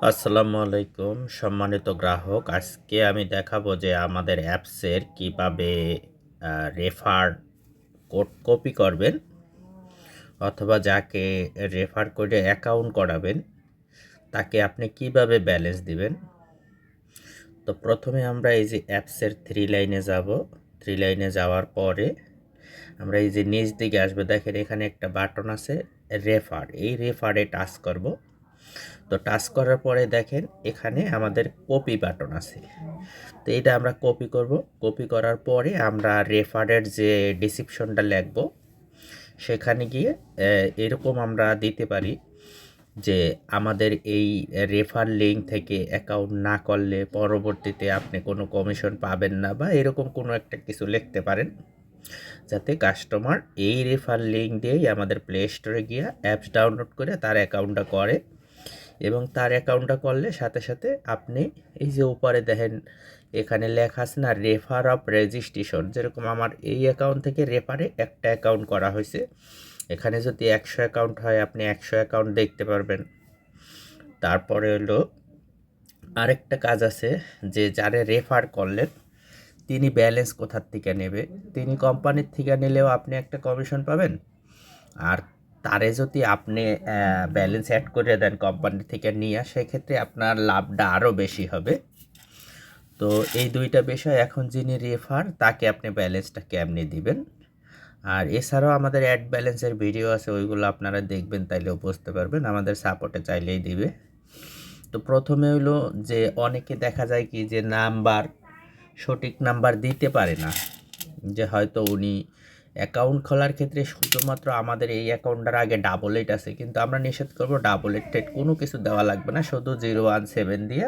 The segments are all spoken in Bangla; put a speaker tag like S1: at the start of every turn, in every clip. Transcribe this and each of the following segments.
S1: আসসালামু আলাইকুম সম্মানিত গ্রাহক। আজকে আমি দেখাবো যে আমাদের অ্যাপসের কিভাবে রেফার কোড কপি করবেন অথবা যাকে রেফার করে অ্যাকাউন্ট করাবেন তাকে আপনি কিভাবে ব্যালেন্স দিবেন। তো প্রথমে আমরা এই যে অ্যাপসের থ্রি লাইনে যাব। থ্রি লাইনে যাওয়ার পরে আমরা এই যে নিচ দিকে আসবে, দেখেন এখানে একটা বাটন আছে রেফার, এই রেফারে টাচ করব। তো টাচ করার পরে দেখেন এখানে আমাদের কপি বাটন আছে। তো এটা আমরা কপি করব। কপি করার পরে আমরা রেফারের যে ডিসক্রিপশনটা লিখব সেখানে গিয়ে এরকম আমরা দিতে পারি যে আমাদের এই রেফার লিঙ্ক থেকে অ্যাকাউন্ট না করলে পরবর্তীতে আপনি কোনো কমিশন পাবেন না, বা এরকম কোনো একটা কিছু লিখতে পারেন, যাতে কাস্টমার এই রেফার লিঙ্ক দিয়েই আমাদের প্লে স্টোরে গিয়ে অ্যাপস ডাউনলোড করে তার অ্যাকাউন্টটা করে। এবং তার অ্যাকাউন্টটা করলে সাথে সাথে আপনি এই যে উপরে দেখেন এখানে লেখা আছে না রেফার অফ রেজিস্ট্রেশন, যেরকম আমার এই অ্যাকাউন্ট থেকে রেফারে একটা অ্যাকাউন্ট করা হয়েছে, এখানে যদি 100 অ্যাকাউন্ট হয় আপনি 100 অ্যাকাউন্ট দেখতে পারবেন। তারপরে হলো আরেকটা কাজ আছে যে যারে রেফার করলেন তিনি ব্যালেন্স কোথার থেকে নেবে, তিনি কোম্পানির থেকে নিলেও আপনি একটা কমিশন পাবেন, আর তারে যদি আপনি ব্যালেন্স অ্যাড করে দেন কোম্পানি থেকে নিয়ে, সেক্ষেত্রে আপনার লাভটা আরও বেশি হবে। তো এই দুইটা বিষয়, এখন যিনি রেফার তাকে আপনি ব্যালেন্সটা কেমনি দিবেন। আর এছাড়াও আমাদের অ্যাড ব্যালেন্সের ভিডিও আছে, ওইগুলো আপনারা দেখবেন, তাইলেও বুঝতে পারবেন, আমাদের সাপোর্টে চাইলেই দিবে। তো প্রথমে হলো যে অনেকে দেখা যায় কি যে নাম্বার সঠিক নাম্বার দিতে পারে না, যে হয়তো উনি অ্যাকাউন্ট খোলার ক্ষেত্রে শুধুমাত্র আমাদের এই অ্যাকাউন্টটার আগে 88 আছে, কিন্তু আমরা নিষেধ করবো 88 কোনো কিছু দেওয়া লাগবে না, শুধু 017 দিয়ে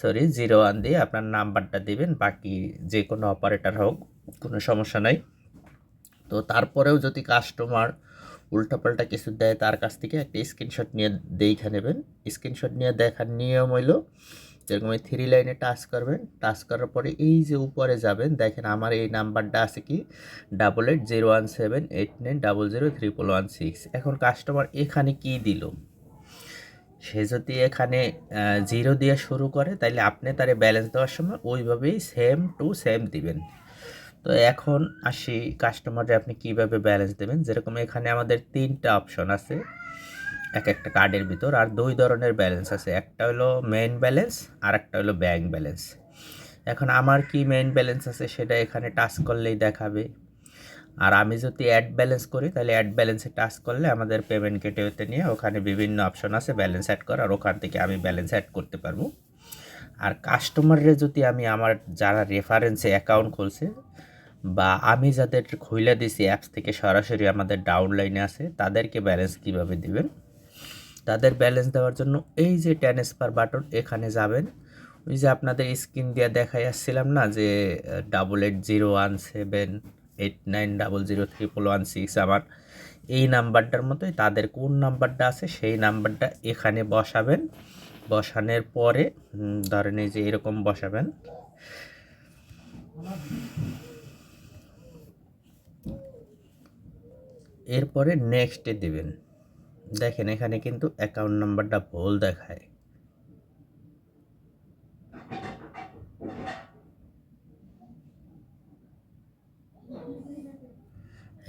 S1: 01 দিয়ে আপনার নাম্বারটা দিবেন, বাকি যে কোনো অপারেটর হোক কোনো সমস্যা নাই। তো তারপরেও যদি কাস্টমার উল্টাপাল্টা কিছু দেয়, তার কাছ থেকে একটা স্ক্রিনশট নিয়ে দেখে নেবেন। স্ক্রিনশট নিয়ে দেখার নিয়ম হইল যেরকম এই থ্রি লাইনে টাচ করবেন, টাচ করার পরে এই যে উপরে যাবেন, দেখেন আমার এই নাম্বারটা আছে কি 880178900316। এখন কাস্টমার এখানে কি দিল, সে যদি এখানে 0 দিয়ে শুরু করে তাহলে আপনি তারে ব্যালেন্স দেওয়ার সময় ওইভাবেই সেম টু সেম দিবেন। তো এখন আসি কাস্টমারে আপনি কিভাবে ব্যালেন্স দেবেন। যেরকম এখানে আমাদের 3টা অপশন আছে এক একটা কার্ডের ভিতর, আর 2 ধরনের ব্যালেন্স আছে, একটা হলো মেইন ব্যালেন্স আর একটা হলো ব্যাংক ব্যালেন্স। এখন আমার কি মেইন ব্যালেন্স আছে সেটা এখানে টাচ করলেই দেখাবে, আর আমি যদি অ্যাড ব্যালেন্স করি তাহলে অ্যাড ব্যালেন্সে টাচ করলে আমাদের পেমেন্ট গেটওয়েতে নিয়ে ওখানে বিভিন্ন অপশন আছে ব্যালেন্স অ্যাড করার, ওখান থেকে আমি ব্যালেন্স অ্যাড করতে পারবো। আর কাস্টমাররে যদি আমি আমার যারা রেফারেন্সে অ্যাকাউন্ট খুলছে বা আমি যাদের খুলে দিছি অ্যাপস থেকে সরাসরি আমাদের ডাউনলাইনে আছে, তাদেরকে ব্যালেন্স কিভাবে দিবেন। তাদের ব্যালেন্স দেওয়ার জন্য এই যে ট্রান্সফার বাটন এখানে যাবেন, ওই যে আপনাদের স্ক্রিন দিয়ে দেখাই আসছিলাম না যে 880178900316, আমার এই নাম্বারটার মতোই তাদের কোন নাম্বারটা আছে সেই নাম্বারটা এখানে বসাবেন। বসানোর পরে ধরেন এই যে এরকম বসাবেন, এরপরে নেক্সটে দিবেন। দেখেন এখানে কিন্তু অ্যাকাউন্ট নাম্বারটা ভুল দেখায়,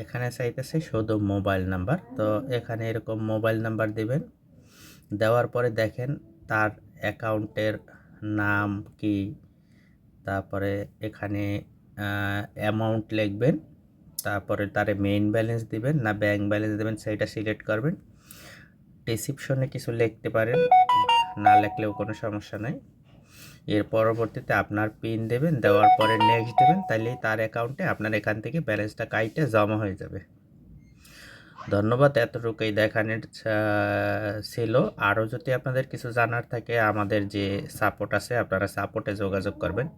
S1: এখানে চাইতেছে শুধু মোবাইল নাম্বার। তো এখানে এরকম মোবাইল নাম্বার দিবেন, দেওয়ার পরে দেখেন তার অ্যাকাউন্টের নাম কি, তারপরে এখানে অ্যামাউন্ট লিখবেন, তারপরে তারে মেইন ব্যালেন্স দিবেন না ব্যাংক ব্যালেন্স দেবেন সেটা সিলেক্ট করবেন। ডিসক্রিপশনে কিছু লিখতে পারেন, না লিখলেও কোনো সমস্যা নাই। এর পরবর্তীতে আপনার পিন দেবেন, দেওয়ার পরে নেক্সট দেবেন, তাইলেই তার অ্যাকাউন্টে আপনার এখান থেকে ব্যালেন্সটা কাইটে জমা হয়ে যাবে। ধন্যবাদ, এতটুকুই দেখানোর ছিল। আরও যদি আপনাদের কিছু জানার থাকে আমাদের যে সাপোর্ট আছে আপনারা সাপোর্টে যোগাযোগ করবেন।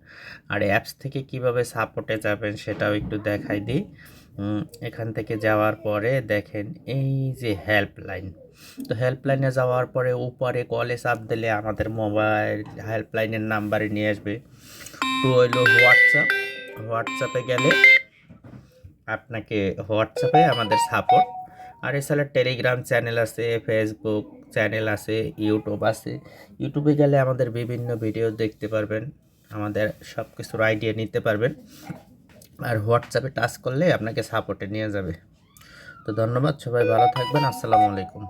S1: আর অ্যাপস থেকে কিভাবে সাপোর্টে যাবেন সেটাও একটু দেখাই দিই। এখান থেকে যাওয়ার পরে দেখেন এই যে হেল্পলাইন, তো হেল্পলাইনে যাওয়ার পরে উপরে কলে চাপ দিলে আমাদের মোবাইল হেল্পলাইনের নাম্বারে নিয়ে আসবে। তো হইলো হোয়াটসঅ্যাপ, হোয়াটসঅ্যাপে গেলে আপনাকে হোয়াটসঅ্যাপে আমাদের সাপোর্ট, আর এছাড়া টেলিগ্রাম চ্যানেল আছে, ফেসবুক, চ্যানেল আছে, ইউটিউব আছে। ইউটিউবে গেলে আমাদের বিভিন্ন ভিডিও দেখতে পারবেন, আমাদের সব কিছুর আইডিয়া নিতে পারবেন। আর হোয়াটসঅ্যাপে টাচ করলে আপনাকে সাপোর্টে নিয়ে যাবে। তো ধন্যবাদ, সবাই ভালো থাকবেন। আসসালামু আলাইকুম।